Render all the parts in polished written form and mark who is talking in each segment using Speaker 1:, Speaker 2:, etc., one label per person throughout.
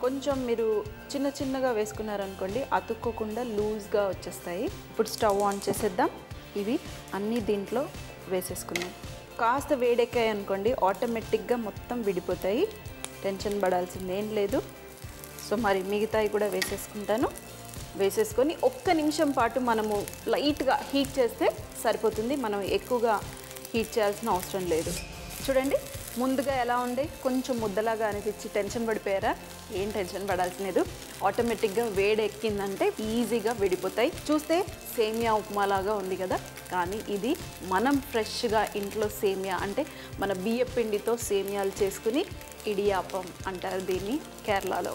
Speaker 1: కొంచెం మీరు చిన్న చిన్నగా వేసుకున్నారనుకోండి అతుక్కోకుండా లూజ్గా వచ్చేస్తాయి. ఇప్పుడు స్టవ్ ఆన్ చేసేద్దాం. ఇవి అన్నీ దీంట్లో వేసేసుకుందాం. కాస్త వేడెక్కాయి అనుకోండి ఆటోమేటిక్గా మొత్తం విడిపోతాయి, టెన్షన్ పడాల్సింది ఏం లేదు. సో మరి మిగతాయి కూడా వేసేసుకుంటాను. వేసేసుకొని ఒక్క నిమిషం పాటు మనము లైట్గా హీట్ చేస్తే సరిపోతుంది. మనం ఎక్కువగా హీట్ చేయాల్సిన అవసరం లేదు. చూడండి ముందుగా ఎలా ఉండే కొంచెం ముద్దలాగా అనిపించి టెన్షన్ పడిపోయారా? ఏం టెన్షన్ పడాల్సిన లేదు. ఆటోమేటిక్గా వేడి ఎక్కిందంటే ఈజీగా విడిపోతాయి. చూస్తే సేమియా ఉప్మాలాగా ఉంది కదా, కానీ ఇది మనం ఫ్రెష్గా ఇంట్లో సేమియా అంటే మన బియ్య పిండితో సేమియాలు చేసుకుని ఇడియాపం అంటారు దీన్ని కేరళలో.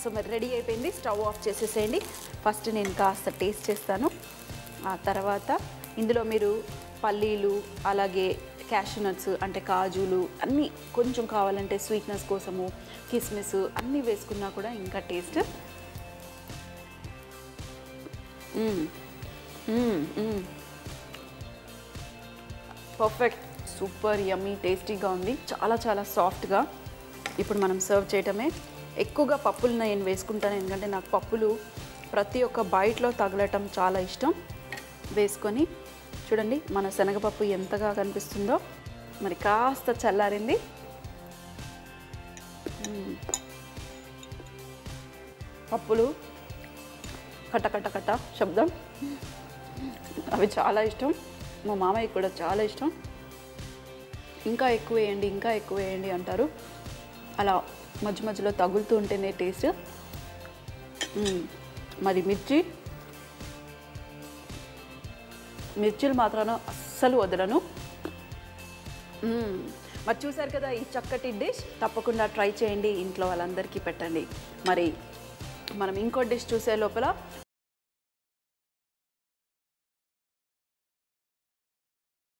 Speaker 1: సో మరి రెడీ అయిపోయింది. స్టవ్ ఆఫ్ చేసేసేయండి. ఫస్ట్ నేను కాస్త టేస్ట్ చేస్తాను. ఆ తర్వాత ఇందులో మీరు పల్లీలు అలాగే క్యాషూ నట్స్ అంటే కాజులు అన్నీ కొంచెం కావాలంటే స్వీట్నెస్ కోసము కిస్మిస్ అన్నీ వేసుకున్నా కూడా ఇంకా టేస్ట్. పర్ఫెక్ట్, సూపర్ యమ్మీ టేస్టీగా ఉంది, చాలా చాలా సాఫ్ట్గా. ఇప్పుడు మనం సర్వ్ చేయటమే. ఎక్కువగా పప్పులు నేను వేసుకుంటాను, ఎందుకంటే నాకు పప్పులు ప్రతి ఒక్క బైట్లో తగలటం చాలా ఇష్టం. వేసుకొని చూడండి మన శనగపప్పు ఎంతగా కనిపిస్తుందో. మరి కాస్త చల్లారింది. పప్పులు కట్ట కట్ట కట్ట శబ్దం అవి చాలా ఇష్టం. మా మామయ్య కూడా చాలా ఇష్టం. ఇంకా ఎక్కువ వేయండి ఇంకా ఎక్కువ వేయండి అంటారు. అలా మధ్య మధ్యలో తగులుతూ ఉంటేనే టేస్ట్. మరి మిర్చీలు మాత్రాన అస్సలు వదలను. మరి చూసారు కదా ఈ చక్కటి డిష్, తప్పకుండా ట్రై చేయండి, ఇంట్లో వాళ్ళందరికీ పెట్టండి. మరి మనం ఇంకో డిష్ చూసే లోపల